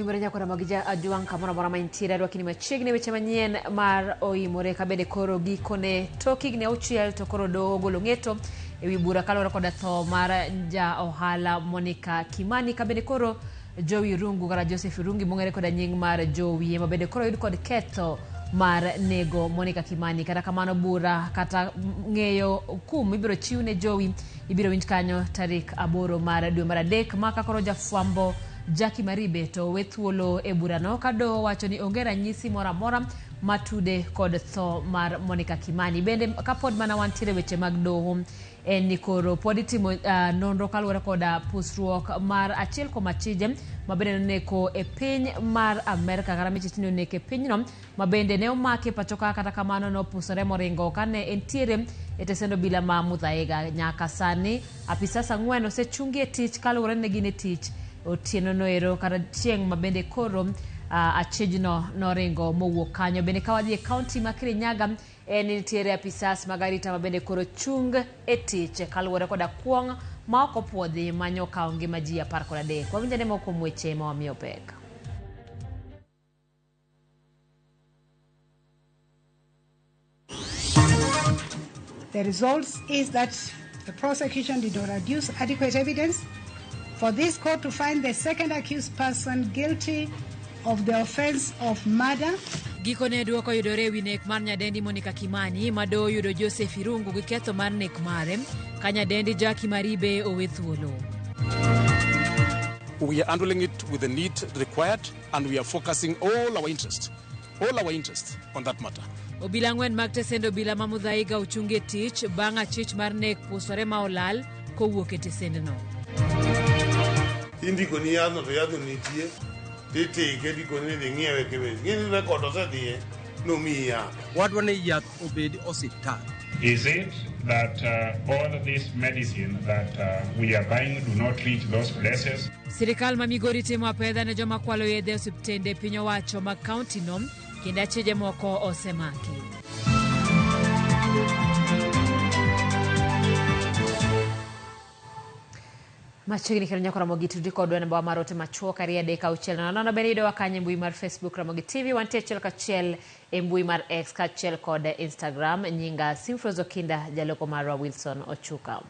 Oimore nyako Ramogi ajuang kamoro mora maintiere dwakini machiegni weche manyien mar Oimore kabede koro gikone tok higni 6 to koro doho golo ng'eto ewi bura kaluwore koda tho mar ja ohala Monica Kimani kabede koro Jowi Rungu kata Joseph Rungi mong'ere koda nying mar Jowi ema bende koro yud kod ketho mar nego Monica Kimani. Kata kamano bura kata ng'eyo kum ibiro chiwne Jowi ibiro winj kanyo tarik 8 mar dwe mar adek maka koro jafwambo Jackie Maribe to wethuolo e burano kado wacho ni onge ranyisi mora mora matude kod tho mar Monica Kimani. Bende kapod mana wantiere weche mag doho en ni koro pod itimo nonro kaluwore koda pusruok mar achiel kuom achije mabende neko e piny mar Amerika kata michitini oneko e pinyno mabende ne omake pachoka kata kamano no pusore moringo kane entiere e tesendo bila ma Muthaiga. Nyaka sani apisas 4 osechungi e tich kaluwore ne gin e tich otieno noero kata chieng' mabende koro achijno noringo mowuok kanyo. Bende kawadhi e kaunti ma Kirinyaga en nitiere apisas magarita mabende koro chung e tich kaluwore koda kuong' ma ok opuodhi manyo kawo ngima ji 13. Wawinjane moko kuom weche ma wamiyo pek. The results is that the prosecution did not adduce adequate evidence for this court to find the second accused person guilty of the offense of murder. Gikone duoko yudore ewi nek mar nyadendi Monica Kimani mado yudo Joseph Irungu gi ketho mar nek mare ka nyadendi Jackie Maribe owe thuolo. We are handling it with the need required and we are focusing all our interest on that matter. Obila ng'wen mag tesendo obila ma Muthaiga ochungi e tich bang' achich mar nek pusore ma olal kowuok e tesendno. Indiko ni yadno to yadno nitie titike diko ni dhi ng'iewe kibedi ng'ini rekod osedhiye nomiyi yath. Wadwa ni yath obed osiptal. Is it that all this medicine that we are buying do not reach those places? Sirikal ma Migori timo apedha ne joma kwalo yedhe osiptende piny owacho mag kaunti no kendo achije moko osemaki. Machiegni kendo nyako Ramogi tudri kodwa namba mar ote machuo karia deka auchiel nono bende yudo wakanye mbui mar Facebook Ramogi TV wantie achiel kachiel e mbui mar X kachiel kod Instagram nyinga Simfrozo Kinda jaloko marwa Wilson Ochuka.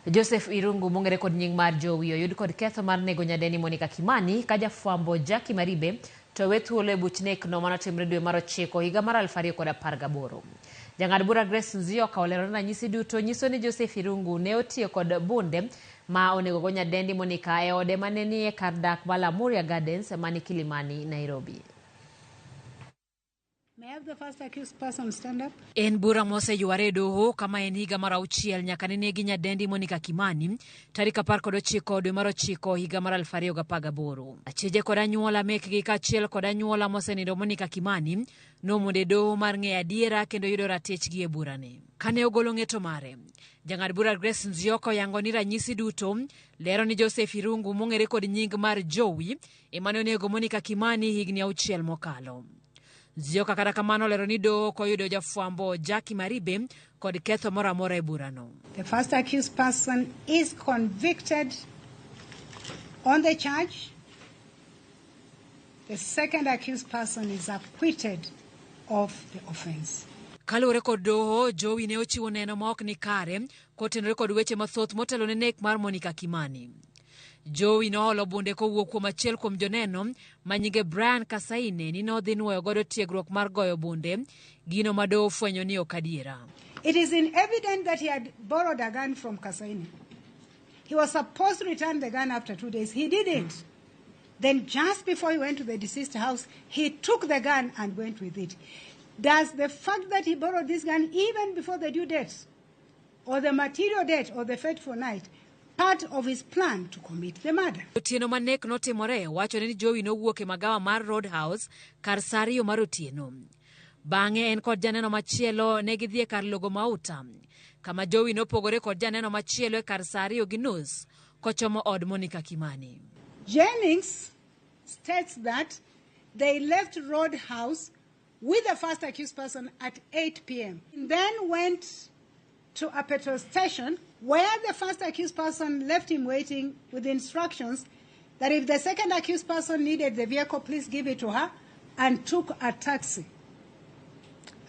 Joseph Irungu mong'ere kod nying mar Jowi oyud kod ketho mar nego nyadendi Monica Kimani ka jafwambo Jackie Maribe to wethuolo e buch nek no manotimre dwe mar 9 higa mar 2018. Jang'ad bura Grace Nzioka olero na nyisi duto nyiso ni Joseph Irungu ne otiyo kod bunde ma onego go nyadendi Monica e ode maneni e kar dak Malamuria Gardens mani Kilimani, Nairobi. May I have the first accused person stand up? En bura mose yuare doho kama en higa mar 6 nyaka negi nyadendi Monica Kimani tarik 19 dwe mar 9 higa mar 2018. Achije kod anyuola mekgi kachiel kod anyuola mosenindo Monica Kimani nomonde doho mar ng'eyo adiera kendo yudo ratechgi e burane. Kane ogolo ng'eto mare, jang'ad bura Grace Nzioka yango ni ranyisi duto lero ni Joseph Irungu mong'ere kod nying mar Jowi emane onego Monica Kimani higni 6 mokalo. Nzioka kata kamano lero ni doho koyudo jafwambo Jackie Maribe kod ketho mora mora e burano. The first accused person is convicted on the charge. The second accused person is acquitted of the offense. Kalure kod doho, Jowi ne ochiwo neno ma ok ni kare kotenore kod weche mathoth motelo ne nek mar Monica Kimani. Jowi noholo bunde kowuok kuom achiel kuom joneno manyinge Brian Kasaine ni nodhi nuoyo godo tiegruok mar goyo bunde gino ma doho fwenyo ni ok adiera. It is in evidence that he had borrowed a gun from Kasaine. He was supposed to return the gun after 2 days. He didn't. Then just before he went to the deceased house, he took the gun and went with it. Does the fact that he borrowed this gun even before the due date or the material date or the fateful night part of his plan to commit the murder? Otieno manek notimore wacho ni Jowi nowuok e magawa mar Roadhouse kar Sario mar otieno. Bang'e en kod janeno machielo ne gidhi e kar logo mauta kama Jowi nopogore kod janeno machielo e kar Sario gi nus kochomo od Monica Kimani. Jennings states that they left Roadhouse with the first accused person at 8 p.m. and then went to a petrol station where the first accused person left him waiting with instructions that if the second accused person needed the vehicle, please give it to her, and took a taxi.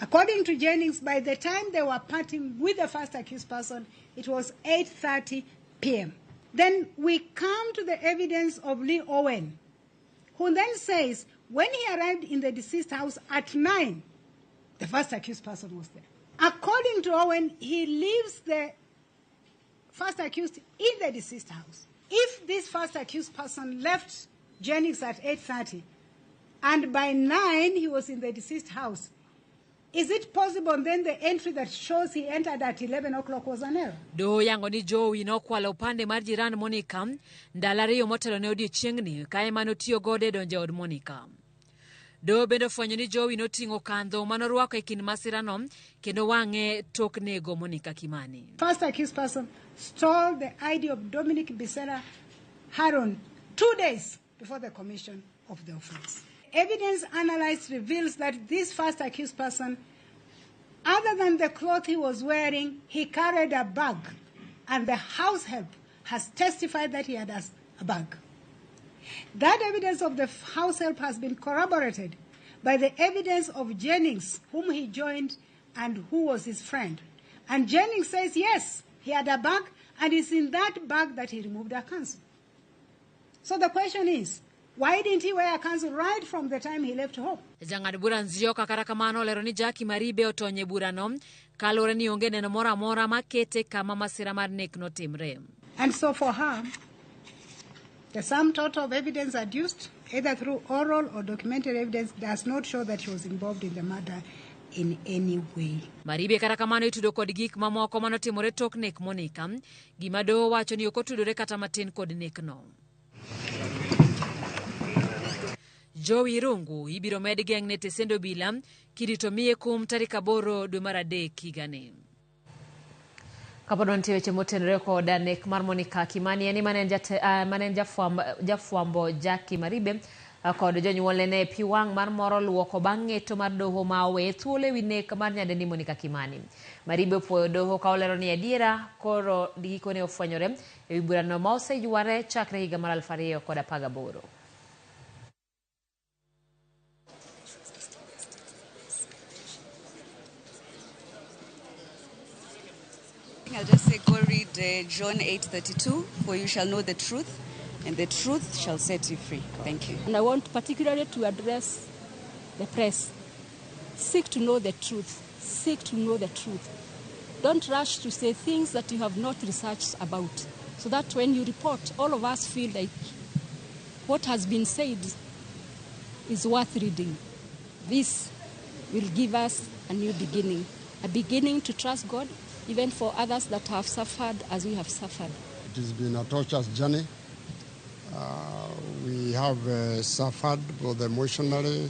According to Jennings, by the time they were parting with the first accused person, it was 8:30 p.m. Then we come to the evidence of Lee Owen, who then says when he arrived in the deceased house at 9, the first accused person was there. According to Owen, he leaves the first accused in the deceased house. If this first accused person left Jennings at 8:30, and by 9 he was in the deceased house, is it possible then the entry that shows he entered at 11 o'clock was an error? Do yango ni Joey nokwalo upande mar jiran Monica ndalo ariyo motelo ne odiechiengni ka ema notiyo gode donjo od Monica. Do bende fwenyo ni Joey noting'o kandho manorwako e kind masirano kendo wang'e tok nego Monica Kimani. First accused person stole the ID of Dominic Bisera Haron 2 days before the commission of the offense. Evidence analyzed reveals that this first accused person, other than the cloth he was wearing, he carried a bag, and the house help has testified that he had a bag. That evidence of the house help has been corroborated by the evidence of Jennings, whom he joined and who was his friend. And Jennings says, yes, he had a bag, and it's in that bag that he removed a counsel. So the question is, why didn't he wear a counsel right from the time he left home? Jang'ad bura Nzioka kata kamano olero ni Jackie Maribe otonye burano kalore ni onge neno moro amora makete kama masira mar nek notimre. And so for her, the sum total of evidence adduced, either through oral or documented evidence, does not show that she was involved in the murder in any way. Maribe kata kamano itudo kod gik mamoko manotimore tok nek Monica, gima doho wacho ni ok otudore kata matin kod nek no. Joey Rungu ibiro med geng'ne tesendo bila kirito miye kum tarik 8 dwe mar adek higani. Kapod wantie weche motenore koda nek mar Monica Kimani eni manen jafwambo Jackie Maribe kod jonyuolne ne pi wang' mar moro luoko bang' ng'eto mar doho ma owe thuolo ewi nek mar nyadendi Monica Kimani. Maribe opuoyo doho ka olero ni adiera koro gikone ofwenyore ewi burano ma oseyuare chakre higa mar 2018. I'll just say go read John 8:32, for you shall know the truth, and the truth shall set you free. Thank you. And I want particularly to address the press. Seek to know the truth. Seek to know the truth. Don't rush to say things that you have not researched about, so that when you report, all of us feel like what has been said is worth reading. This will give us a new beginning, a beginning to trust God, even for others that have suffered as we have suffered. It has been a torturous journey. We have suffered both emotionally,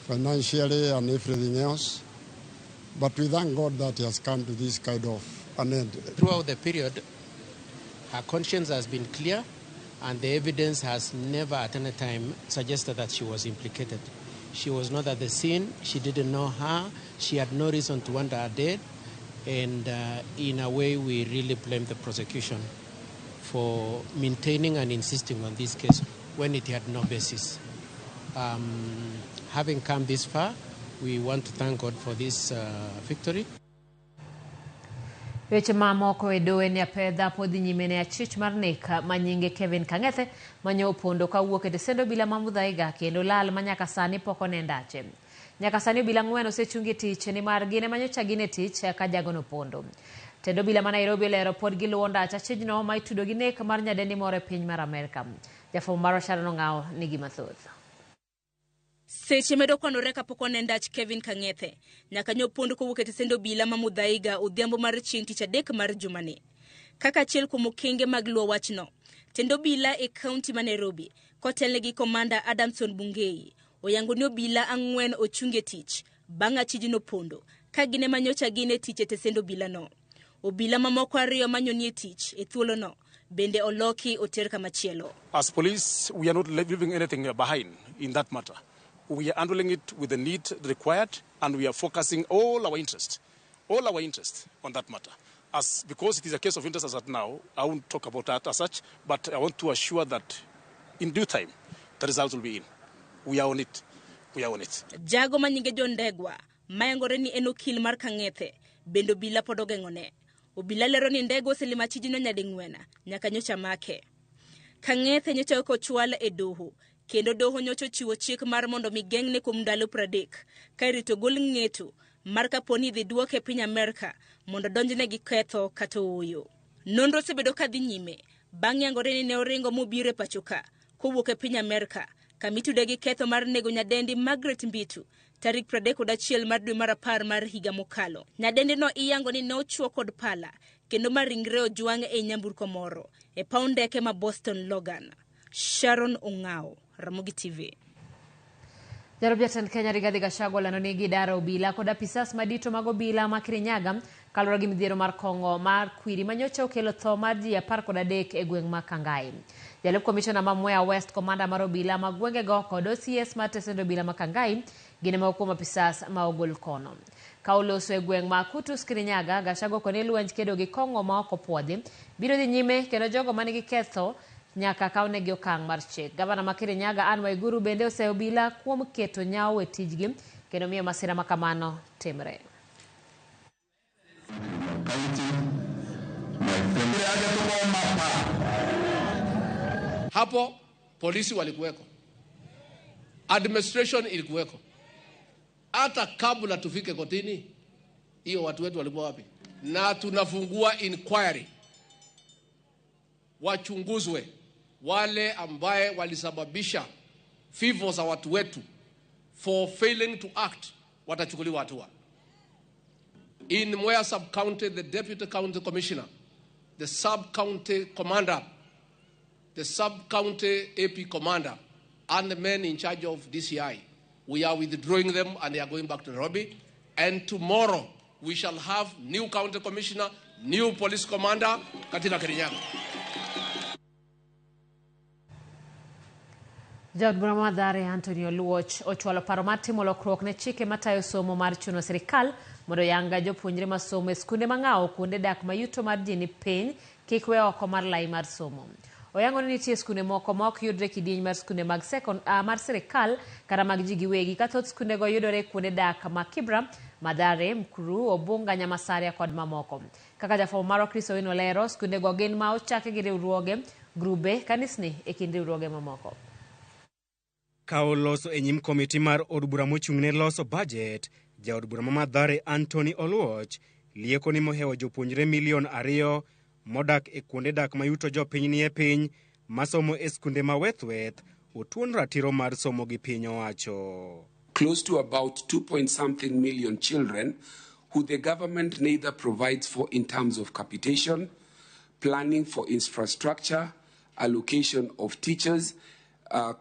financially, and everything else. But we thank God that He has come to this kind of an end. Throughout the period, her conscience has been clear, and the evidence has never at any time suggested that she was implicated. She was not at the scene. She didn't know her. She had no reason to want her dead. And in a way, we really blame the prosecution for maintaining and insisting on this case when it had no basis. Having come this far, we want to thank God for this victory. Weche mamoko edoe ni apedha podhi nyime ne achich mar nek manyinge Kevin Kang'ethe manyo opondo kawuok e tesendo bila mamudhaiga kendo lal manyaka sani poko nendache. Nyaka sani bila ng'wen osechungi tich ni mar gine manyocha gine tich ka jago nopondo. Tendo bila ma Nairobi olero pod giluwo ndacha chijno ma itudo gi nek mar nyadendi moro e piny mar Amerika. Jafwambo mar Sharon Ong'aw nigi mathoth. Seche medo kwanore kapok onendach Kevin Kang'ethe nyaka nyopondo kowuok e tesendo bila mamudhaiga odhiambo mar chieng' tich adek mar jumani. Kaka achiel kuom okenge mag luwo wachno, tendo bila e kaunti ma Nairobi kotelne gi komanda Adamson Bungei oyango ni obila 4 ochunge tich bang' achijno pondo ka gine manyocha gine tich e tesendo bila no. Obila mamoko 2 manyonie tich e thuolo no bende oloki oter kamachielo. As police, we are not leaving anything behind in that matter. We are handling it with the need required, and we are focusing all our interest on that matter. Because it is a case of interest as at now, I won't talk about that as such, but I want to assure that in due time, the results will be in. We are on it. We are on it. Jago manyinge John Ndegwa, mayangore ni en okil mar Kang'ethe, bendo obila pod ogeng'one. Obila lero ni Ndegwa oselimo tijno nyading'wen nyaka nyocha make. Kang'ethe nyocha ok ochwal e doho, kendo doho nyocha ochiwo chik mar mondo mi geng'ne kuom ndalo 30 ka irito gol ng'eto mar kaponi dhi duoke piny Amerka mondo donjne gi ketho kata oyo. Nonro osebedo kadhi nyime bang' yangore ni ne oringo mobiro e pachoka kowuok e piny Amerka kamitude gi ketho mar nego nyadendi Margaret Mbitu tarik 31 mar dwe mar 10 mar higa mokalo. Nyadendi no iyango ni ne ochuo kod pala kendo maringre ojwang' e nyamburko moro e paw ndeke ma Boston Logan. Sharon Ong'ao, Ramogi TV. Jalup Jatend Kenya Rigathi Gachagua lando ni gidaro obila kod apisas madito mag obila ma Kirinyaga kaluwore gi midhiero mar kong'o mar kwiri manyocha okelo tho mar ji 13 e gweng' ma Kangai. Jalup Komishona ma Mwea West komanda mar obila ma gwengego kod OCS mar tesend obila ma Kangai gine ma kuom apisas ma ogol kono. Ka oloso e gweng' ma Kutus Kirinyaga, Gachagua koni lwenj kedo gi kong'o ma ok opwodhi biro dhi nyime kendo jogo manigi ketho nyaka kawnegi okang' mar chik. Gavana ma Kirinyaga Anne Waiguru bende oseyo obila kuom keto nyawo e tijgi kendo miyo masira ma kamano timre. Hapo polisi walikuweko, administration ilikuweko. Hata kabla tufike kotini, hiyo watu wetu walikuwa wapi? Na tunafungua inquiry, wachunguzwe wale ambaye walisababisha vifo za watu wetu. For failing to act, watachukuliwa hatua. In Mwea sub-county, the deputy county commissioner, the sub-county commander, the sub-county AP commander, and the men in charge of DCI, we are withdrawing them and they are going back to Nairobi. And tomorrow, we shall have new county commissioner, new police commander, katika Kirinyaga. Jaod bura madhare Anthony Oluoch ochwalo paro mar timo lokruok ne chike matayo somo mar chuno sirikal mondo yanga jopuonjre masomo e skunde mang'awo kuonde dak mayuto mar ji ni piny kik we oko mar lai mar somo. Oyango ni nitie skunde moko ma ok yudre kidieny mar skunde mag mar sirikal kata mag ji giwegi ka thoth skundego yudore kuonde dak ma Kibra, Madhare, Mkuru, Obunga, Nyamasaria kod mamoko. Kaka jafwambo mar Kristo Owino lero, skundego gin ma ochaki gi riwruoge, grube, kanisni e kind riwruoge mamoko. Ka oloso e nyim komiti mar od bura mochung'ne loso budget, jaod bura ma Madhare Anthony Oluoch lieko ni mohewo jopuonjre 2 milion modak e kuonde dak mayuto jopiny ni e piny masomo e skunde ma wethweth otuon ratiro mar somo gi piny owacho. Close to about 2.something million children who the government neither provides for in terms of capitation, planning for infrastructure, allocation of teachers,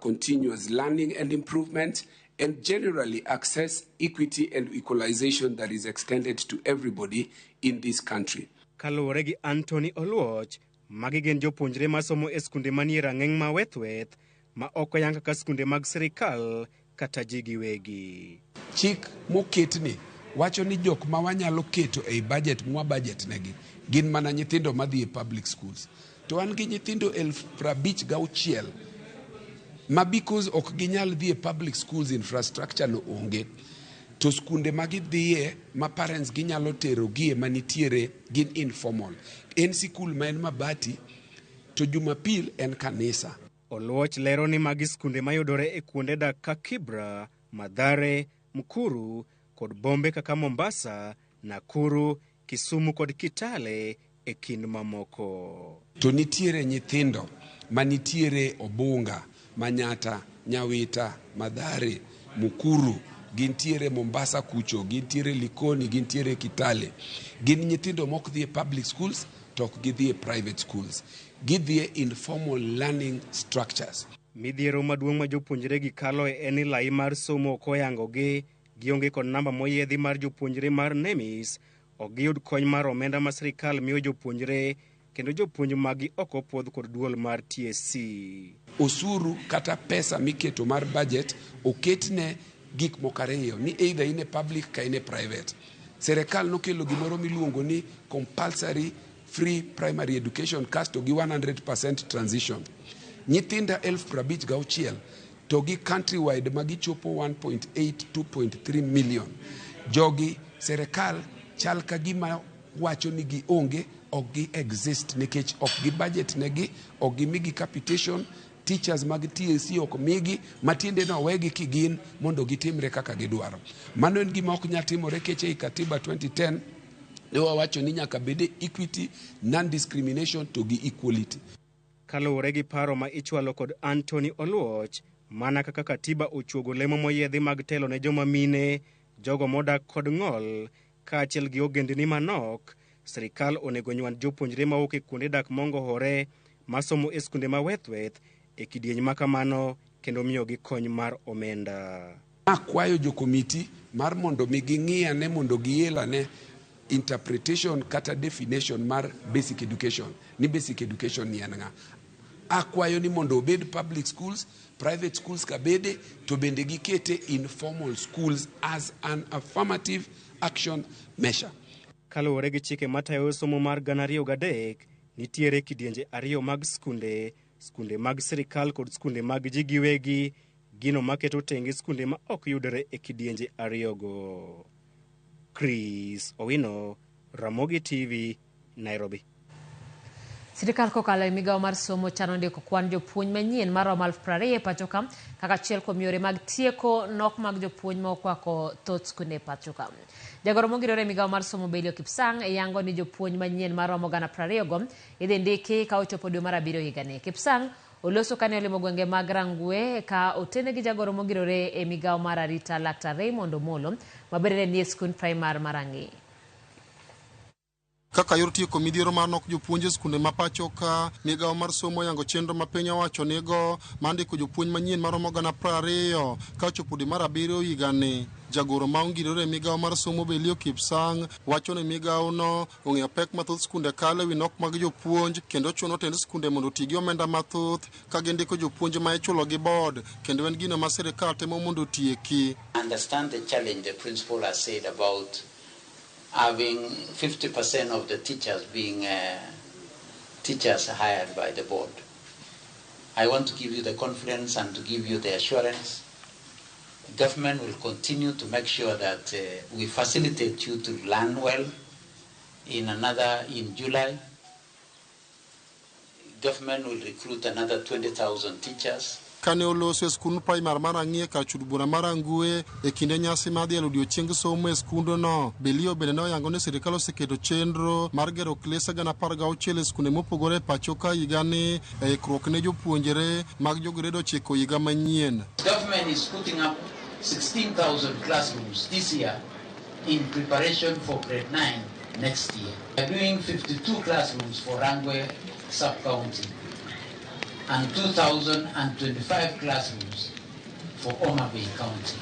continuous learning and improvement, and generally access, equity and equalization that is extended to everybody in this country. Kaluwore gi Anthony Oluoch, magi gin jopuonjre masomo e skunde manie rang'eng ma wethweth ma ok oyang kaka skunde mag sirikal kata ji giwegi. Chik moketni wacho ni jok ma wanyalo keto e budget mwa budget negi gin mana nyithindo madhi e public schools. To an gi nyithindo 56,000 ma because ok ginyal dhi e public schools, infrastructure no onge. To skunde ma gidhie ma parents ginyalo tero gie manitiere gin informal. En sikul ma en mabati to Jumapil en kanisa. Oluoch lero ni magi skunde mayudore e kuonde dak ka Kibra, Madhare, Mkuru kod bombe kaka Mombasa, Nakuru, Kisumu kod Kitale e kind mamoko. To nitiere nyithindo manitiere Obunga, Manyata, Nyawita, Madhare, Mukuru, gintiere Mombasa kucho, gintiere Likoni, gintiere Kitale. Gin nyithindo mok dhi e public schools, tok gidhi e private schools. Gidhi e informal learning structures. Midhiero maduong' ma jopuonjre gi kalo en ni lai mar somo koyangogi gionge kod namba moyiedhi mar jopuonjre mar NEMIS, ok giyud kony mar omenda ma sirikal miyo jopuonjre kendo jopuonj magi ok opwodh kod duol mar TSC. Osuru kata pesa miketo mar budget oketne gik mokariyo ni either in a public ka in a private. Sirikal nokelo gimoro miluongo ni compulsory free primary education casto gi 100% transition. nyithinda 56,000 to gi countrywide magichopo 1.8 2.3 million. Jogi serikal chal ka gima wacho ni gi onge, ok gi exist nikech ok gi budget negi, ok gi migi capitation, teachers mag TSC ok migi, matiende no wegi kigin mondo gitimre kaka gidwaro. Mano en gima ok nyal timore keche i katiba 2010 ne wawacho ni nyaka bede equity, non-discrimination to gi equality. Kaluwore gi paro ma ichwalo kod Anthony Oluoch, mana kaka katiba ochuogo lemo moyiedhi mag telo ne joma mine, jogo modak kod ng'ol, kaachiel gi ogendini manok, sirikal onego nyuand jopuonjre mawuok e kuonde dak mongohore masomo e skunde ma wethweth e kidieny ma kamano kendo miyogi kony mar omenda. Akwayo jo komiti mar mondo mi ging'iyane mondo gielane interpretation kata definition mar basic education. Ni basic education ni en ng'a. Akwayo ni mondo obed public schools, private schools kabede, to bende gikete informal schools as an affirmative action measure. Kaluwore gi chike matayo somo mar 2003, nitiere kidienje 2 mag skunde mag sirikal kod skunde mag ji giwegi, gino maketo tenge skunde ma ok yudore e kidienje 2 go. Chris Owino, Ramogi TV, Nairobi. Sirikal kokalo e migawo mar somo chano ndiko kwan jopuonj manyien maromo 20,000 pacho ka kaka achiel kuom yore mag tieko nok mag jopuonj ma okwako thoth skunde pacho ka. Jagoro mogirore migawo mar somo Belio Kipsang yango ni jopuonj manyien maromo 20,000 go idhi ndiki ka ochopo dwe mar 7 higani. Kipsang oloso kane olimo gwenge mag Rangwe ka otene gi jagoro mogirore e migawo mar arita Laktar Raymond Omolo mabere ni skund primar Marangi. Kaka yor tieko midhiero mar nok jopuonj e skunde ma pacho ka, migawo mar somo yango chenro ma piny owacho nigo mandiko jopuonj manyien maromo 20,000 ka ochopo dwe mar 7 higani. Jagoro ma ongirore migawo mar somo Belio Kipsang wacho ni migawo no ong'eyo pek mathoth skunde kale wi nok mag jopuonj kendo chuno tend skunde mondo oti gi omenda mathoth ka gindiko jopuonj ma ichulo gi board kendo en gino ma sirikal temo mondo otieki. Understand the challenge the principal has said about having 50% of the teachers being teachers hired by the board. I want to give you the confidence and to give you the assurance. The government will continue to make sure that we facilitate you to learn well. In July, government will recruit another 20,000 teachers. Kane oloso e skund primar Marangi ka chud bura Marangwe e kinde nyasi madhi e odiechieng somo e skundono, Belio bende ne oyango ni sirikal oseketo chenro mar gero klese 16,000 e skunde mopogore e pacho ka higani e ikruok ne jopuonjre mag jograde 9 higa manyien. Government is putting up 16,000 classrooms this year in preparation for grade 9 next year. We are doing 52 classrooms for Rangwe sub-county and 2,025 classrooms for Oimore County.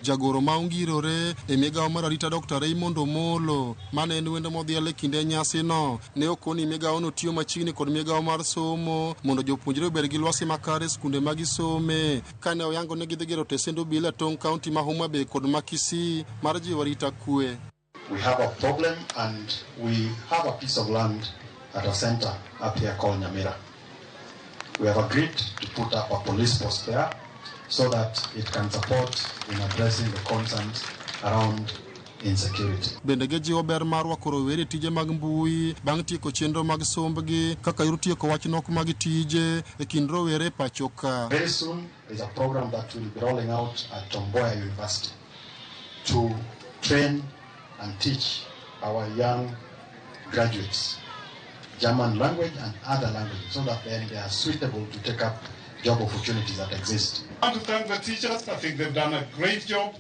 Jagoro ma ongirore e migawo mar arita Dr. Raymond Omolo mane en wendo modhial e kinde nyasi no ne okoni migawo no tiyo machiegni kod migawo mar somo mondo jopuonjre obed gi lwasi makare skunde ma gisome kane oyango ne gidhi gero tesendo bila tong county ma Homa Bay kod ma Kisii mar jiwo arita kwe. We have a problem and we have a piece of land at a center up here called Nyamira. We have agreed to put up a police post there so that it can support in addressing the concerns around insecurity. Bende gejiwo ber mar rwako rowere tije mag mbui bang' tieko chenro mag sombgi kaka yor tieko wach nok mag tije e kind rowere pacho ka. Very soon is a program that will be rolling out at Tomboya University to train and teach our young graduates German language and other languages so that then they are suitable to take up job opportunities that exist. I want to thank the teachers. I think they've done a great job.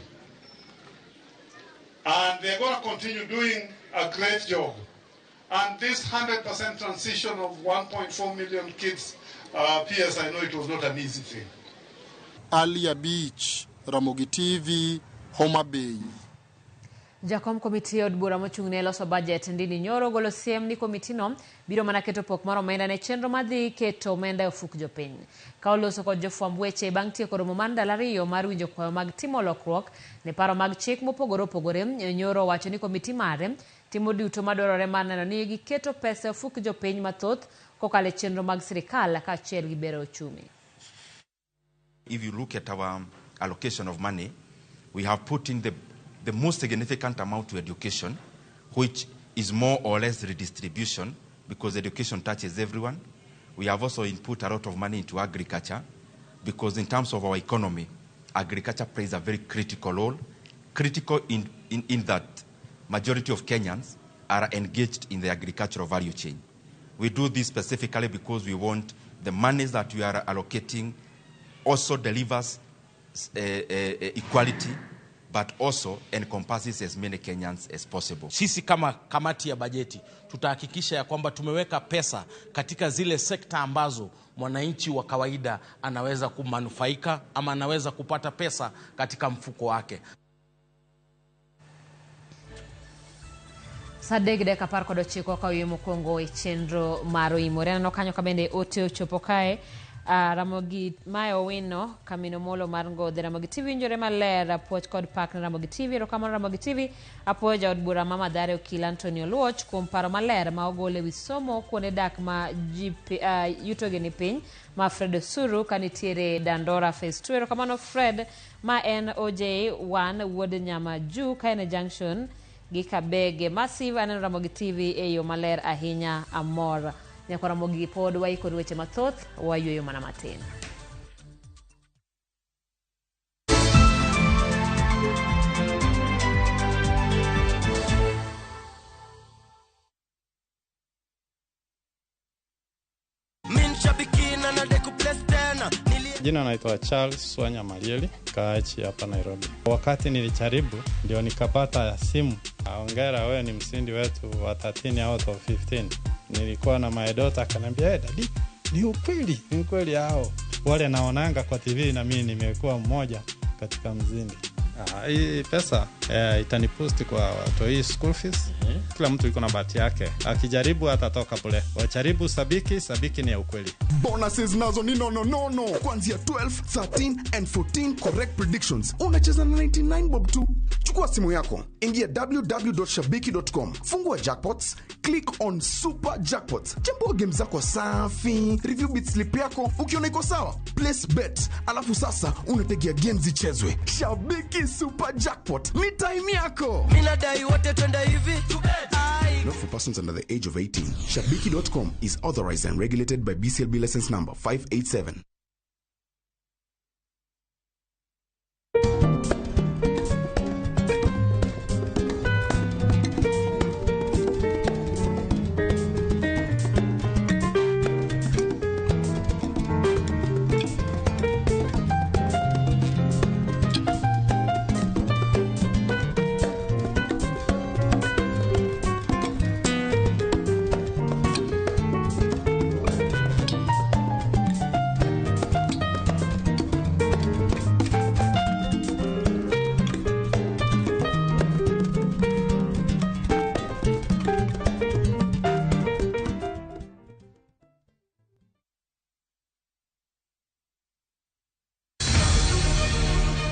And they're going to continue doing a great job. And this 100% transition of 1.4 million kids, PS, I know it was not an easy thing. Alia Beach, Ramogi TV, Homa Bay. Jakom komiti od bura mochung'ne loso budget ndini nyoro golo siem ni komitino biro mana keto pok mar omenda ne chenro madhi keto omenda ofuk jopiny. Ka oloso kod jofwamb weche bang' tieko romo mar ndalo ariyo mar winjo kwayo mag timo lokruok ne paro mag chik mopogore opogore, Nyoro wacho ni komiti mare timo duto madwarore mar neno ni giketo pesa ofuk jopiny mathoth kokalo chenro mag sirikal kaachiel gi bero ochumi. If you look at our allocation of money, we have put in the most significant amount to education, which is more or less redistribution because education touches everyone. We have also input a lot of money into agriculture because in terms of our economy, agriculture plays a very critical role. Critical in that majority of Kenyans are engaged in the agricultural value chain. We do this specifically because we want the monies that we are allocating also delivers equality, but also encompasses as many Kenyans as possible. Sisi kama kamati ya bajeti tutahakikisha ya kwamba tumeweka pesa katika zile sekta ambazo mwananchi wa kawaida anaweza kumanufaika ama anaweza kupata pesa katika mfuko wake. Sadeg de kapar kodo chiko ka yemo kongo chenro mar Oimore no kanyo kabende ote ochopo kae. Ramogi mayo wino kamino molo mar ngodhe Ramogi TV njore malera puoch kod pak na Ramogi TV rokamano Ramogi TV apoja od bura mama dare okil Antonio Luoch kuom paro malera ma ogole wi somo kuone dak ma yutoge ni piny ma Fred Suru kanitiere Dandora Phase 2 rokamano Fred ma en OJ1 wuod nyama juu kaene junction gi Kabege Massive aneno Ramogi TV eyo maler ahinya amor. Nyakwa Ramogi pod waiko weche mathoth wayueyo mana matin. Jina naitwa Charles Swanya Malieli, kaachi hapa Nairobi. Wakati nilijaribu ndio nikapata simu. Hongera wewe ni msindi wetu wa 13 out of 15. Nilikuwa na my daughter akaniambia, "Daddy, ni ukweli." Ni kweli hao. Wale naonanga kwa TV na mimi nimekuwa mmoja katika mzindi. Hii pesa itanipost kwa watu school fees. Kila mtu yuko na bahati yake. Akijaribu atatoka bure. Wajaribu sabiki ni ya ukweli. Bonuses nazo ni no. Kuanzia 12, 13 and 14 correct predictions. Unacheza na 99 bob tu. Chukua simu yako, ingia www.shabiki.com. Fungua jackpots, click on super jackpots. Chambua game zako safi, review bit slip yako, ukiona iko sawa, place bet. Alafu sasa unategea games zichezwe. Shabiki super jackpot, ni time yako. Mina dai wote twenda hivi. Not for persons under the age of 18. Shabiki.com is authorized and regulated by BCLB license number 587.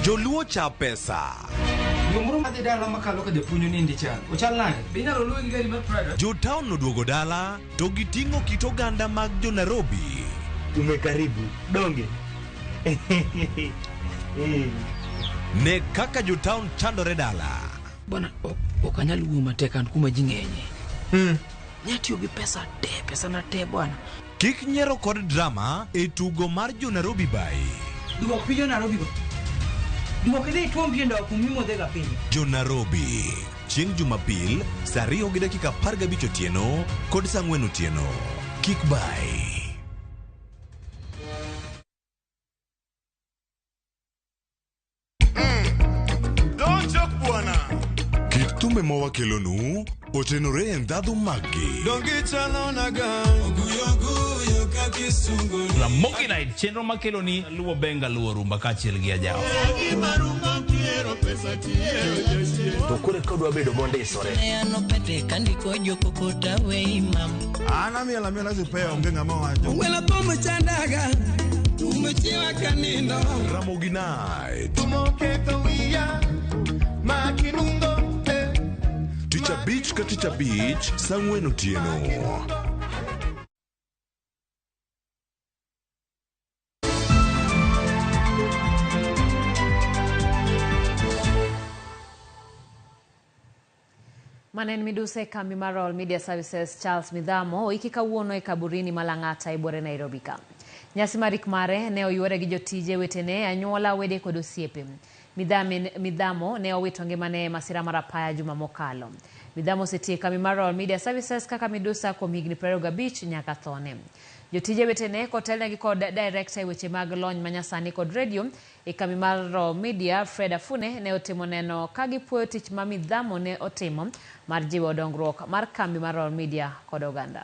Joluo cha pesa. Jotown noduogo dala to giting'o kit oganda mag jo Nairobi. Umekaribu donge. Ne kaka Jotown chandore dala. Bwana okanyal wuo matek an kuma jing'enye. Nyatiyo gi pesa na te bwana. Kik nyero kod drama e tugo mar jo Nairobi Bay. Duok pijo Nairobi go. Jo Nairobi, chieng' Jumapil, saa 2:15 otieno kod saa 4 otieno. Kik bay. Don't joke bwana. Kit thumbe mawakelonu otenore e ndhadhu maggi. Dongi chalo na gang. Oguyo kaka Ramogi Night chenro makelo ni luwo benga luwo rumba kachiel gi ajao. To kore kodwa bedo mondisore. Ano pete kandiko joko kota we imam. Ana miela miela zipeo onge ngama wacho. Wela pomo chandaga. Tumechewa kanino. Ramogi Night. Tumoketo wiya. Makinungo. Ticha Beach ka Ticha Beach sangweno tieno. Manen miduse kambi mar All Media Services Charles Midhamo iki kawuono e kaburini Malang'ata e bore Nairobi ka. Nyasi marik mare ne oyuore gi jotije wetene anyuola wede kod osiepe. Midhamo ne owito ngimane masira mar apaya juma mokalo. Midhamo setie kambi mar All Media Services kaka midusa kuom higni 25 nyaka thone. Jotije wetene kotelnegi kod director weche mag lony manyasani kod radio e kambi mar All Media Fred Afune ne otimo neno kagipuoyo tich ma Midhamo ne otimo mar jiwo dongruok mar kambi mar All Media kod oganda.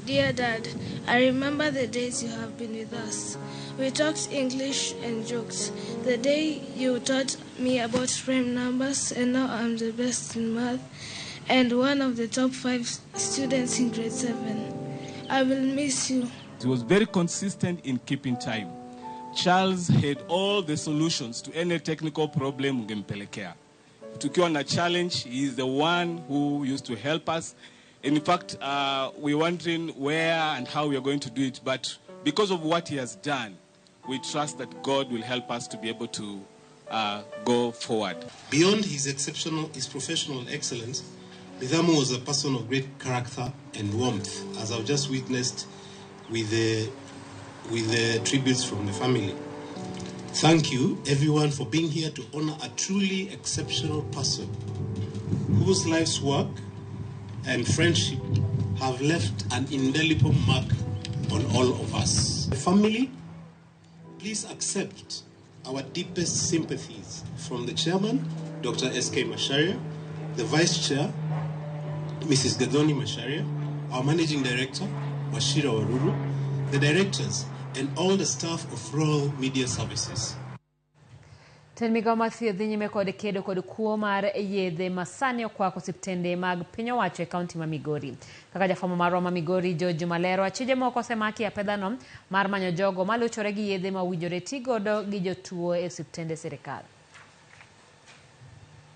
Dear Dad, I remember the days you have been with us. We talked English and joked. The day you taught me about prime numbers, and now I'm the best in math and one of the top 5 students in grade 7. I will miss you. He was very consistent in keeping time. Charles had all the solutions to any technical problem ungempelekea. Tukiwa na challenge, he is the one who used to help us. In fact, we're wondering where and how we are going to do it, but because of what he has done, we trust that God will help us to be able to go forward. Beyond his professional excellence, Midhamo was a person of great character and warmth, as I've just witnessed with the tributes from the family. Thank you, everyone, for being here to honor a truly exceptional person whose life's work and friendship have left an indelible mark on all of us. The family, please accept our deepest sympathies from the chairman, Dr. S.K. Macharia, the vice chair, Mrs. Gadoni Macharia, our managing director, Washira Waruru, the directors, and all the staff of Royal Media Services. Migao mar thieth dhi nyime kod kedo kod kuo mar yedhe masani okwako osiptende mag piny owacho e kaunti ma Migori. Kaka jafwambo marwa ma Migori George Malero, achije moko osemaki e pedhano mar manyo jogo maluchore gi yedhe ma owinjore tigodo gi jotuo e osiptende sirikal.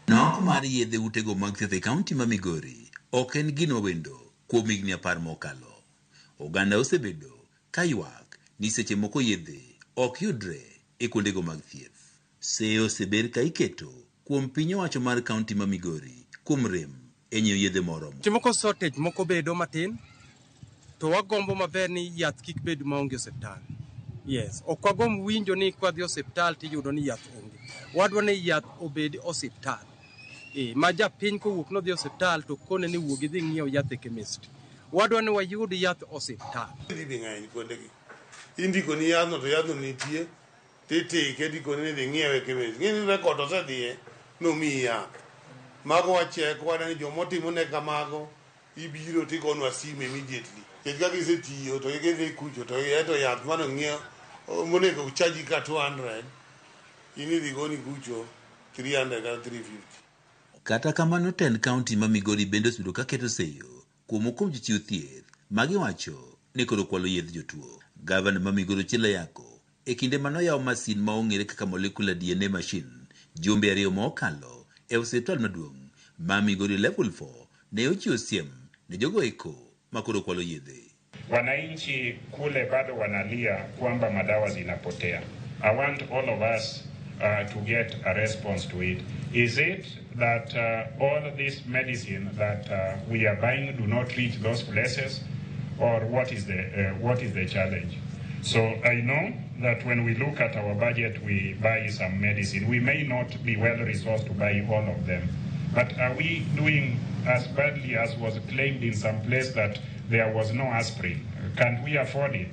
Nok mar yedhe utego mag thieth e kaunti ma Migori ok en gino wendo kuom higni 10 mokalo. Oganda osebedo kaywak ni seche moko yedhe ok yudre e kuondego mag thieth. Seyo seber ka iketo kuom piny owacho mar kaunti ma Migori kuom rem e nyiewo yedhe moromo. Moko shortage moko bedo matin to wagombo maber ni yath kik bed maonge osiptal. Yes, ok wagomb winjo ni kwa dhi osiptal tiyudo ni yath onge. Wadwa ni yath obed osiptal. Ma japiny kowuok no dhi osiptal to kone ni wuogi dhi ng'iewo yath e chemist. Wadwa ni wayud yath osiptal. Dhi ng'eny kuondegi. Indiko ni yathno to yathno nitie. Titike diko ni dhi ng'iewe chemist. Ng'ini rekod osedhiye nomiyi yath. Mago wacheko wana ni jomotimo ne kamago ibiro tigonwa sime immediately. Kech kaka isetiyo to igedhi kucho to eto yath mano ng'iewo monego chaji ka 200 ini dhi goni kucho 300 kata 350. Kata kamano ten kaunti ma Migori bende osudo ka keto seyo kuom jochiw thieth magiwacho ni koro kwalo yedh jotuo. Gavana ma Migori Chila Yako e kinde manoyawo masin ma ong'ere kaka molecular DNA machine jumbe 2 mokalo e osiptal maduong' ma Migori level 4 ne ochiwo siem ne jogo eko makoro kwalo yedhe. Wananchi kule bado wanalia kwamba madawa zinapotea. I want all of us to get a response to it. Is it that all this medicine that we are buying do not reach those places, or what is the challenge? So I know that when we look at our budget, we buy some medicine. We may not be well resourced to buy all of them, but are we doing as badly as was claimed in some place that there was no aspirin? Can't we afford it?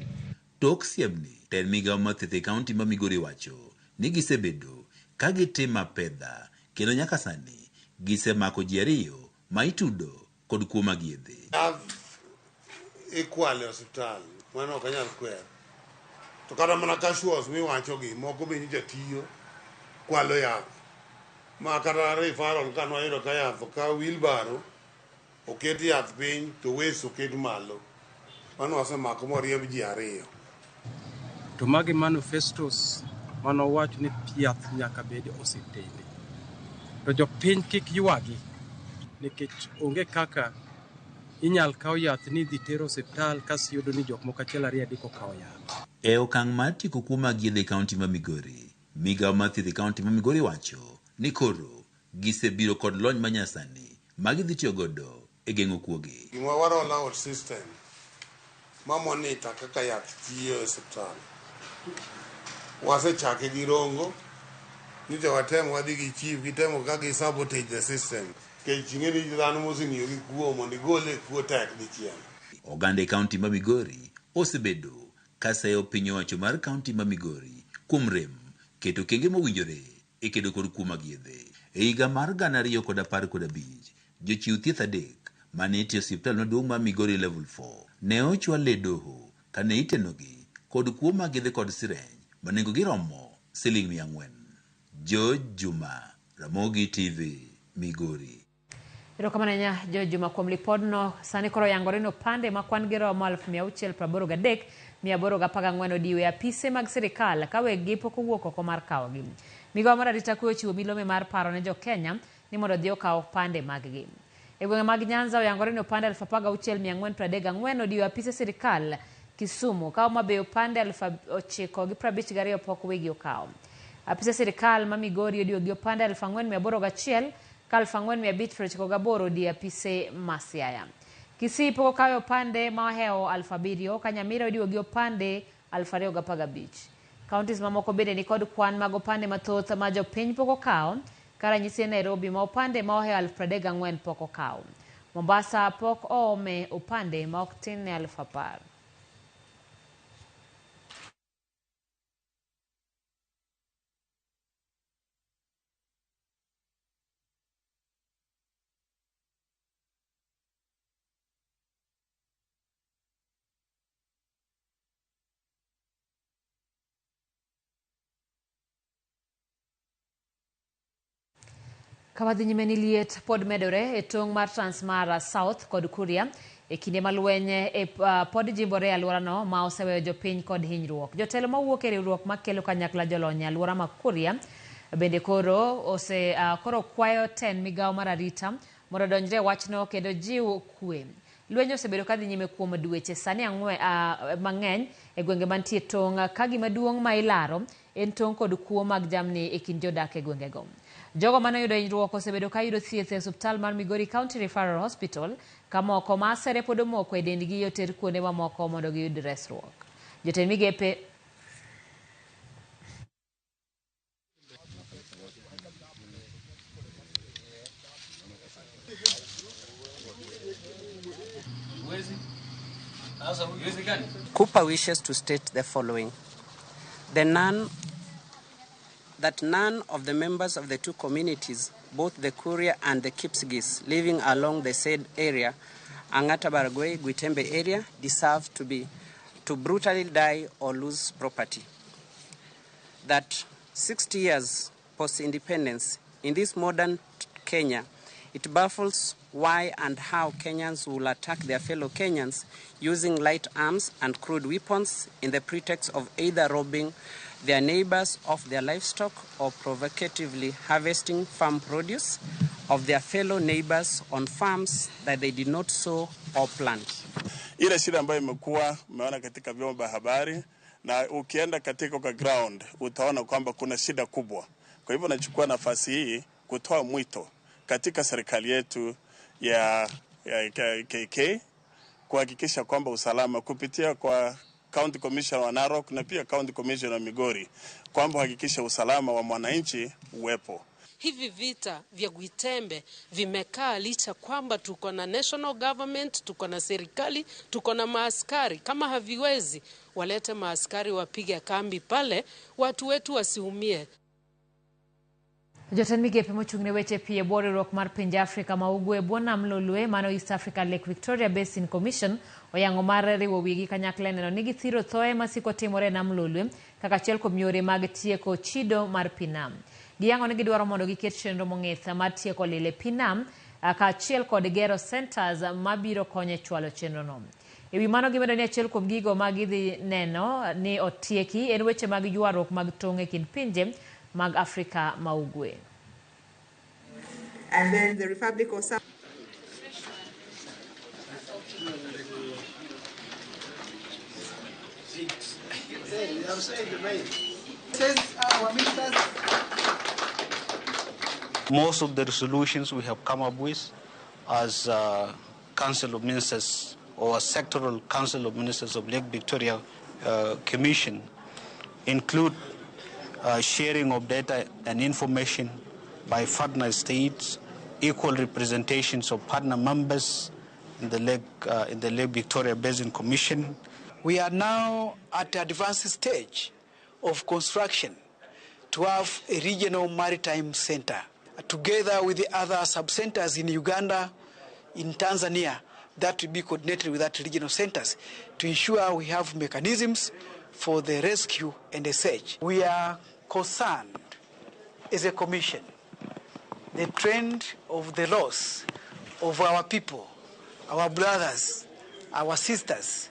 Tok siemni Tend migao mathieth e kaunti ma Migori wacho ni gisebedo ka gitimo pedha kendo nyaka sani gisemako ji 2 ma itudo kod kuo mag yedhe. Ikwale hospital mano ok anyal kwer to kata mana casuals miwacho gi moko be jatiyo kwalo yath ma kata referral kanwa yudo ka yath ka wheelbarrow oket yath piny to wes oket malo mano wasemako moriemb ji 2. To magi manifestos mano wacho ni yath nyaka bed osiptende. To jopiny kik ywagi nikech onge kaka inyal kawo yath ni dhi tero osiptal kas yudo ni jok moko achiel 2 adiko kawo yath. E okang' mar tieko kuo mag yedhe kaunti ma Migori, migao mathieth e kaunti ma Migori wacho ni koro gisebiro kod lony manyasani ma gidhi tiyo godo e geng'o kuogi. Gima waroll out system ma monitor kaka yath tiyo e osiptal. Wasechake gi Rongo ni jawatemo wadhi gi chief gitemo ka gi sabotage the system. Keching'e ni dhano moseng'iyo gi kuo mondo igole kuo tek dichiel. Oganda e kaunti ma Migori osebedo kaseyo piny owacho mar kaunti ma Migori kuom rem keto kenge mowinjore e kedo kod kuo mag yedhe. E higa mar 2015, jochiw thieth 3 mane tiyo osiptal maduong' mar Migori level 4 ne ochwal e doho kane itenogi kod kuo mag yedhe kod sireny ma nengogi romo Sh400. George Juma, Ramogi TV, Migori. Erokamano nya George Juma kuom lipodno. Sani koro yangore no pande ma kwan gi romo 683,814 odiwe apise mag sirikal ka weggi pok owuok oko mar kawogi. Migao mar arita kwe ochiwo milome mar paro ne jo Kenya ni mondo odhi okaw pande mag-gi. E gwenge mag Nyanza oyangore no pande 16,434 odiwe apise sirikal Kisumu ka mabeyo pande 9,052 pok wegi okaw. Apise sirikal ma Migori odiwe gi pande 4,801 ka 4,598 odiwe apise Masiaya. Kisii pok okawo pande ma heo 7,000 ka Nyamira odiwe gi pande 2,015. Counties mamoko bende ni kod kwan mag opande mathoth ma jopiny pok okawo ka ranyisi Nairobi ma opande ma oheo 34,000 pok okawo. Mombasa pok oome opande ma ok tin ne 10,000. Kawadhi nyime ni liet pod medore e tong' mar Transmara South kod Kuria e kinde malwenye pod jimbore alworano ma oseweyo jopiny kod hinyruok. Jotelo mawuok e riwruok makelo kanyakla jolony alwora ma Kuria bende koro kwayo ten migao mar arita mondo donjre wachno kendo jiw kwe. Lwenyo osebedo kadhi nyime kuom dweche sani mang'eny e gwenge mantie tong' ka gima duong' ma ilaro en tong' kod kuo mag jamni e kind jodak e gwengego. Jogo mane yudo hinyruok osebedo ka yudo thieth e osiptal mar Migori County Referral Hospital ka moko ma asere pod omoko e dendgi oter kuonde mamoko mondo giyud resruok. Jotend migepe Cooper wishes to state the following. That none of the members of the two communities, both the Kuria and the Kipsigis, living along the said area, Angatabaragwe, Gwitembe area, deserve to brutally die or lose property. That 60 years post-independence, in this modern Kenya, it baffles why and how Kenyans will attack their fellow Kenyans using light arms and crude weapons in the pretext of either robbing their neighbors of their livestock or provocatively harvesting farm produce of their fellow neighbors on farms that they did not sow or plant. Ile shida ambayo imekuwa umeona katika vyombo vya habari na ukienda katika kwa ground utaona kwamba kuna shida kubwa. Kwa hivyo nachukua nafasi hii kutoa mwito katika serikali yetu ya KK kuhakikisha kwamba usalama kupitia kwa County Commissioner wa Narok na pia County Commissioner wa Migori kwamba hakikisha usalama wa mwananchi uwepo. hivi vita vya Gwitembe vimekaa licha kwamba tuko na national government, tuko na serikali, tuko na maaskari. Kama haviwezi, walete maaskari wapige kambi pale, watu wetu wasiumie. Jotend migepe mochung'ne weche pie riwruok mar pinje Afrika ma ugwe bwo nam lolwe mano East Africa Lake Victoria Basin Commission oyango mar riwo wigi kanyakla neno ni githiro thoe masiko timore nam lolwe kaka achiel kuom yore mag tieko chido mar pinam. Giyango ni gidwaro mondo giket chenro mong'ith mar tieko lile pinam ka achiel kod gero centers mabiro konyo chwalo chenro no. Ewi mano gimedo ni achiel kuom gigo magidhi neno ni otieki en weche mag ywaruok mag tong'e kind pinje mag Afrika ma ugwe. And then the Republic of South Most of the resolutions we have come up with as Council of Ministers or Sectoral Council of Ministers of Lake Victoria Commission include sharing of data and information by partner states, equal representations of partner members in the Lake Victoria Basin Commission. We are now at the advanced stage of construction to have a regional maritime center together with the other sub-centers in Uganda, in Tanzania, that will be coordinated with that regional centers to ensure we have mechanisms for the rescue and the search. We are concerned as a commission the trend of the loss of our people, our brothers, our sisters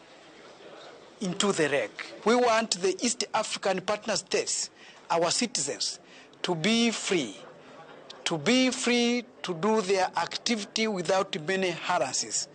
into the wreck. We want the East African partner states, our citizens, to be free to do their activity without many harasses.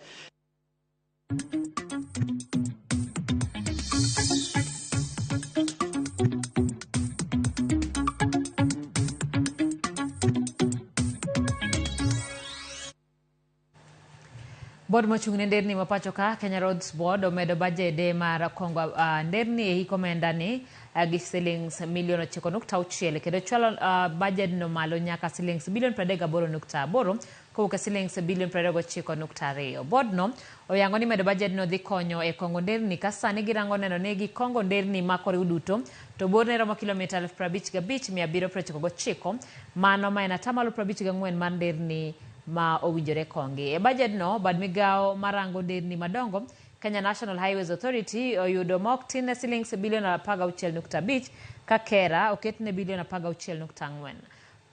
Board mochung'ne nderni mapacho ka Kenya Roads Board omedo bajede mar kongo nderni e hiko mendani gi shillings milion 9.6 kendo chwalo budget no malo nyaka shillings bilion 38.8 kowuok shillings bilion 29.2. Board no oyango ni medo budget no dhi konyo e kongo nderni ka sani girango neno ni gi kongo nderni makore uduto to borne romo kilomita 55,799 mano ma en atamalo 54 mar nderni ma owinjore kongi. E budget no bad migao marango nderni madongo Kenya National Highways Authority oyudo moktin shillings bilion 16.5 ka kera oketne bilion 16.4.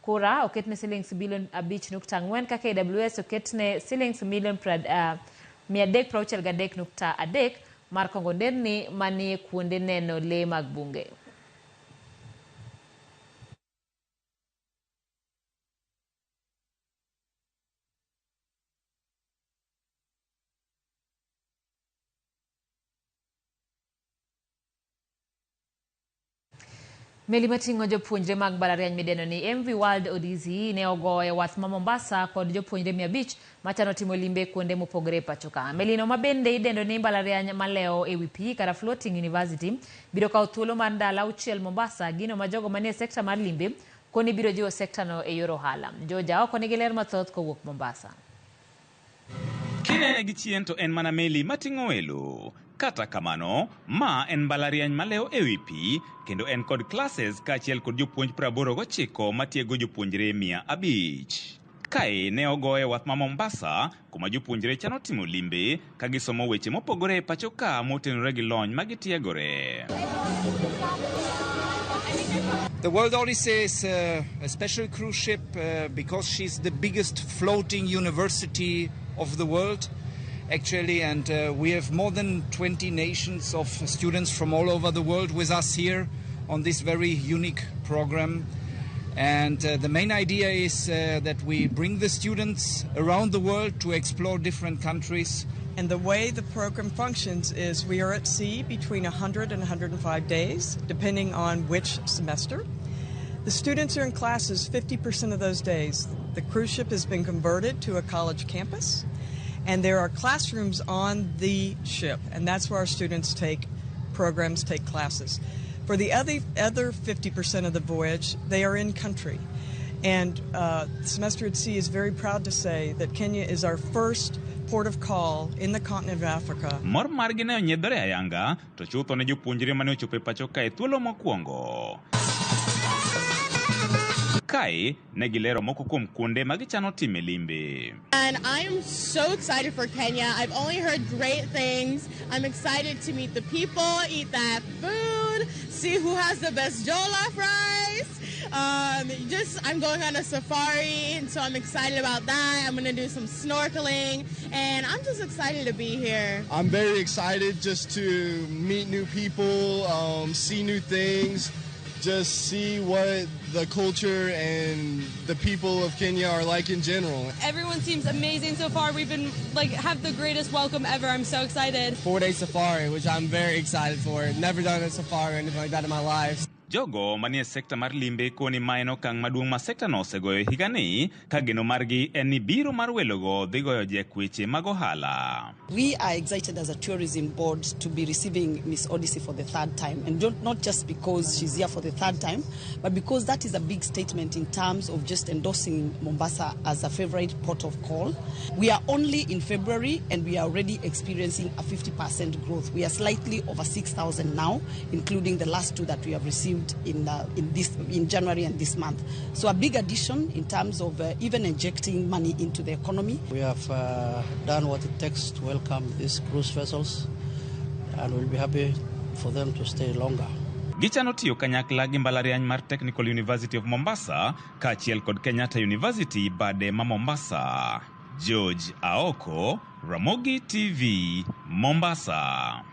Kura oketne shillings bilion 5.4 ka KWS oketne shillings milion 363.3 mar kongo nderni manie kuonde neno le mag bunge. Meli mating'o jopuonjre mag mbalariany mideno ni MV World ODZ ne ogoye wath ma Mombasa kod jopuonjre 500 machano timo limbe kuonde mopogore pachoka. Melino mabende idendo ni mbalariany maleo e wipi kara Floating University biro kawo thuolo mar ndalo 6 Mombasa gino ma jogo manie sekta mar limbe koni biro jiwo sekta no e yor ohala. Joja oko nigi ler mathoth kowuok Mombasa. Kinene gi chien to en mana meli mating'o welo. Kata kamano, ma en mbalariany maleo e wi pi kendo en kod classes kaachiel kod jopuonj 89 matiego jopuonjre 500. Kae ne ogoye wath ma Mombasa kuma jopuonjre chano timo limbe ka gisomo weche mopogore pacho ka motenore gi lony magitiegore. The World Odyssey is a special cruise ship because she's the biggest floating university of the world. Actually, and we have more than 20 nations of students from all over the world with us here on this very unique program. And the main idea is that we bring the students around the world to explore different countries. And the way the program functions is we are at sea between 100 and 105 days, depending on which semester. The students are in classes 50% of those days. The cruise ship has been converted to a college campus. And there are classrooms on the ship, and that's where our students take programs, take classes. For the other 50% of the voyage, they are in country. And Semester at Sea is very proud to say that Kenya is our first port of call in the continent of Africa. Mor margi ne onyiedhore ayanga to chutho ne jopuonjre mane ochopo e pacho kae thuolo mokwongo. Kae ne gilero moko kuom kuonde ma gichano time limbe. And I'm so excited for Kenya. I've only heard great things. I'm excited to meet the people, eat that food, see who has the best jollof rice. I'm going on a safari, and so I'm excited about that. I'm going to do some snorkeling, and I'm just excited to be here. I'm very excited just to meet new people, see new things, just see what the culture and the people of Kenya are like in general. Everyone seems amazing so far. We've been have the greatest welcome ever. I'm so excited. 4-day safari, which I'm very excited for. Never done a safari or anything like that in my life. Jogo manie sekta mar limbe koni maeno kang maduong' ma sekta no osegoyo higani ka geno margi en ni biro mar welogo dhi goyo jekweche mag ohala. We are excited as a tourism board to be receiving Miss Odyssey for the third time, and not just because she's here for the third time, but because that is a big statement in terms of just endorsing Mombasa as a favorite port of call. We are only in February and we are already experiencing a 50% growth. We are slightly over 6,000 now, including the last two that we have received in January and this month. So a big addition in terms of even injecting money into the economy. We have done what it takes to welcome these cruise vessels, and we'll be happy for them to stay longer. Gichano tiyo kanyakla gi mbalariany mar Technical University of Mombasa kaachiel kod Kenyatta University bade ma Mombasa. George Aoko, Ramogi TV, Mombasa.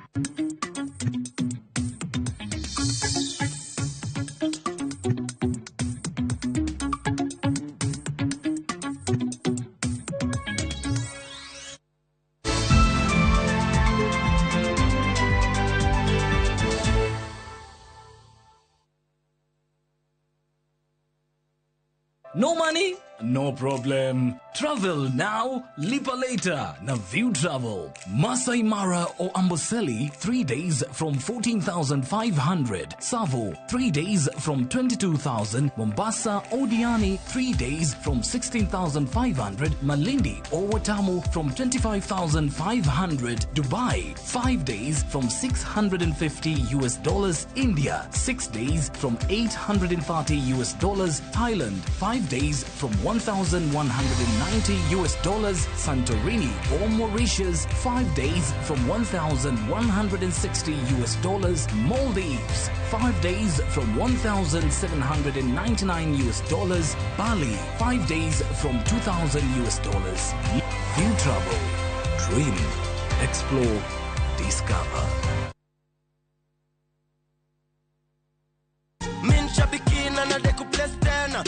No money? No problem. Travel now, lipa later. Na View Travel. Masai Mara or Amboseli, 3 days from 14,500. Savo, 3 days from 22,000. Mombasa or Diani, 3 days from 16,500. Malindi or Watamu from 25,500. Dubai, 5 days from $650. India, 6 days from $840. Thailand, 5 days from $1,190. Santorini or Mauritius, 5 days from $1,160. Maldives, 5 days from $1,799. Bali, 5 days from $2,000. View Travel. Dream. Explore. Discover.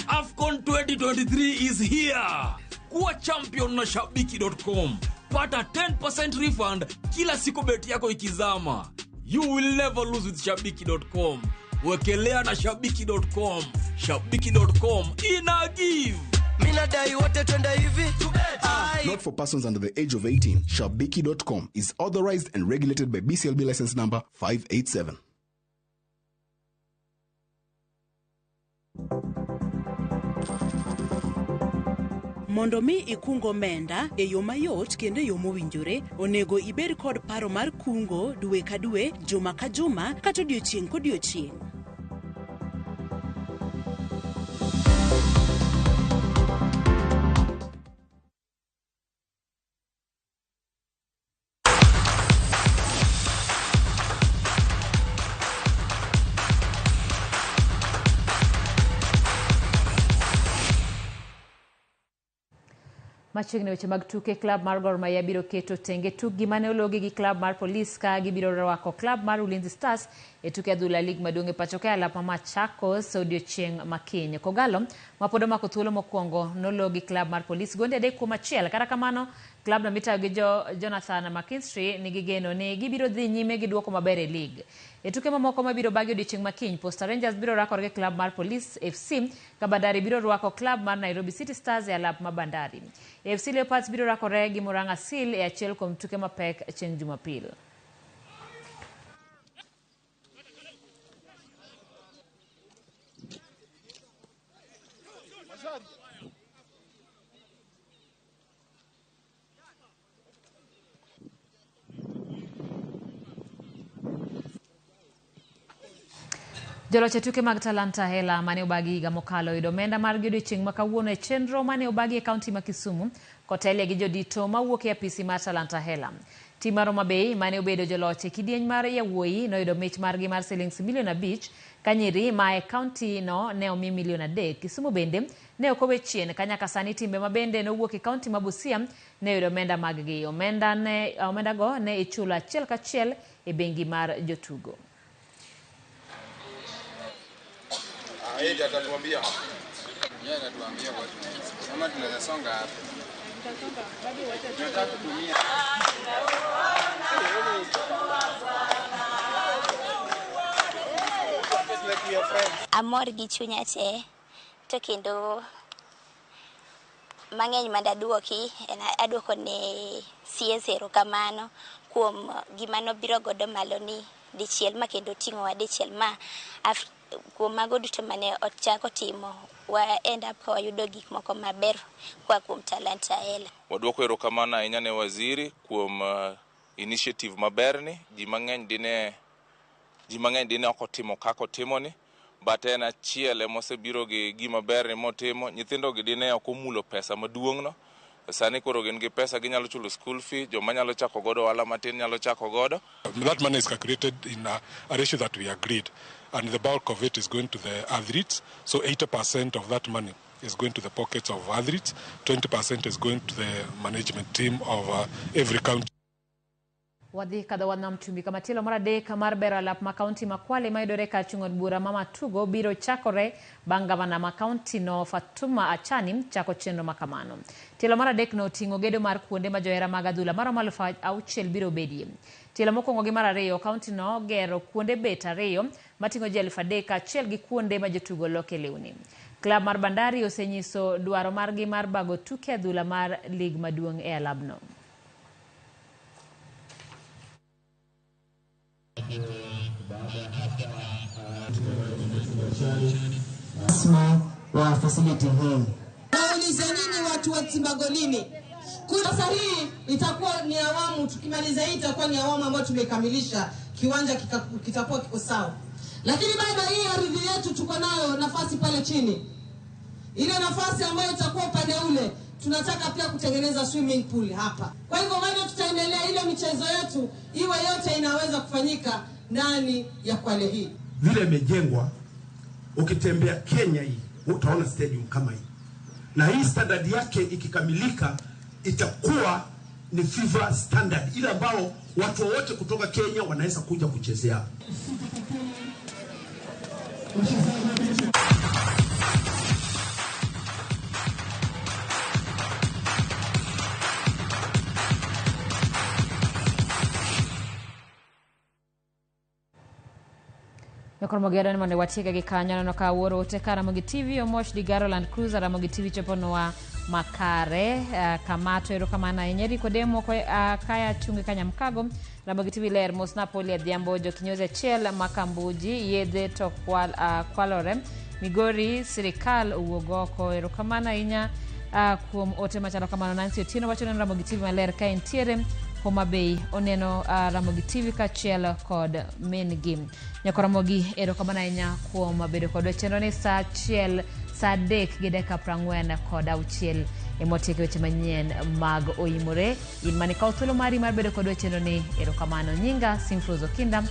AFCON 2023 is here. Kuwa champion na shabiki.com. Pata 10% refund kila siku beti yako ikizama. You will never lose with shabiki.com. Wekelea na shabiki.com. Shabiki.com ina give. Not for persons under the age of 18. Shabiki.com is authorized and regulated by BCLB license number 587. Mondo mi ikungo menda e yo mayot kendo e yo mowinjore, onego ibed kod paro mar kungo dwe ka dwe, juma ka juma, kata odiochieng' kodiochieng'. Machiegni weche mag tuke. Klab mar Gor Mahia biro keto tenge tukgi mane ologi gi klab mar Police ka gibiro rwako klab mar Ulinzi Stars e tuke adhula lig maduong' e pacho kae alap ma Machakos odiochieng' makiny. Kogalo ma pod omako thuolo mokwongo nologi klab mar Police gonde 3-1. Kata kamano klab no mitayo gi Jonathan McKinstry nigi geno ni gibiro dhi nyime gi duoko maber e lig. E tuke mamoko mabiro bagi odiochieng' makiny, Posta Rangers biro rakore gi klab mar Police FC ka Bandari biro rwako klab mar Nairobi City Stars e alap ma Bandari. FC Leopards biro rakore gi Murang'a Seal e achiel kuom tuke mapek chieng' Jumapil. Joloch tuke mag talanta hela mane obagi higa mokalo yudo omenda mar godiochieng' ma kawuono e chenro mane obagi e kaunti ma Kisumu kotelie gi jodito mawuok e apisi mar talanta hela. Tim mar Homa Bay mane obedo joloch e kidieny mar yawuoyi noyudo mich margi mar shillings milion 5 ka nyiri ma e kaunti no ne omi milion 3. Kisumu bende ne okowe chien ka nyaka sani timbe ma bende nowuok e kaunti ma Busia ne yudo omenda mag-gi. Omenda go ne ichulo achiel kachiel e bengi mar jotugo. Yeye atatuambia. Yeye anatuambia kama tunaweza songa hapa. Tunataka kutumia. Amor gi chunya te to kendo mang'eny mandaduoki aduoko ne siesero kamano kuom gima nobiro godo malo ni dichiel ma kendo ting'o dichiel ma kuom mago duto mane ochako timo wa end up ka wayudo gik moko maber kwa kuom talanta hela. Waduoko erokamano ahinya ne waziri kuom initiative maberni. Ji mang'eny dine ok otimo kaka otimoni, but en achiel mosebiro gi gima berni motimo. Nyithindo gi dine ok omulo pesa maduong'no. Sani koro gin gi pesa ginyalo chulo school fee, joma nyalo chako godo wala matin nyalo chako godo. That money is calculated in a ratio that we agreed, and the bulk of it is going to the athletes. So 80% of that money is going to the pockets of athletes, 20% is going to the management team of every county. Wadhi kada wanam tumbi kama tilo mara de kamar bera lap ma county makwale maidore ka chungod bura mama tugo biro chakore bangavana ma county no Fatuma Achani chako chenro makamano. Tilo mara dek no tingo gedo mar kuonde ma johera mag adhula mara malufa auchiel biro bedie. Tilo mokwongo gi mar ariyo county no gero kuonde bet ariyo matingo ji 3,000 achiel gi kuonde ma jotugo loke lewni. Klab mar Bandari osenyiso dwaro margi mar bago tuke adhula mar lig maduong' e alabno. Wa facility hii. Nauliza nini watu wa Timbagolini? Sasa hii itakuwa ni awamu, tukimaliza hii itakuwa ni awamu ambayo tumekamilisha, kiwanja kitakuwa kiko sawa. Lakini baada hii ardhi yetu tuko nayo nafasi pale chini. Ile nafasi ambayo itakuwa upande ule, tunataka pia kutengeneza swimming pool hapa. Kwa hivyo bado tutaendelea ile michezo yetu iwe yote inaweza kufanyika ndani ya Kwale hii. Vile imejengwa, ukitembea Kenya hii utaona stadium kama hii, na hii standard yake ikikamilika itakuwa ni FIFA standard ile ambao watu wote kutoka Kenya wanaweza kuja kuchezea. Ramogi mane watiega gi kanyo no ka wuoro te Ramogi TV omosh di Garoland Cruiser Ramogi TV chopono wa makare kamato erokamana enyeri kodemo ko kaya chunge kanya mkago Ramogi TV ler mos Napoli adhiambo jo kinyoze chel makambuji yedhe to kwalore Migori sirikal uogoko erokamana inya kuom ote machalo kamano Nancy Otieno wacho ne Ramogi TV maler ka entiere Homa Bay oneno Ramogi TV ka chiel kod Mengim. Nyako Ramogi erokamana inya kuom bedo kod chenro ni saa 3:40 kod auchiel emotieke weche manyien mag Oimore. In mani ka thuolo mari mar bedo kod chenro ni erokamano. Nyinga Simfrozo Kinda,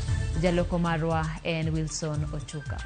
jaloko marwa en Wilson Ochuka.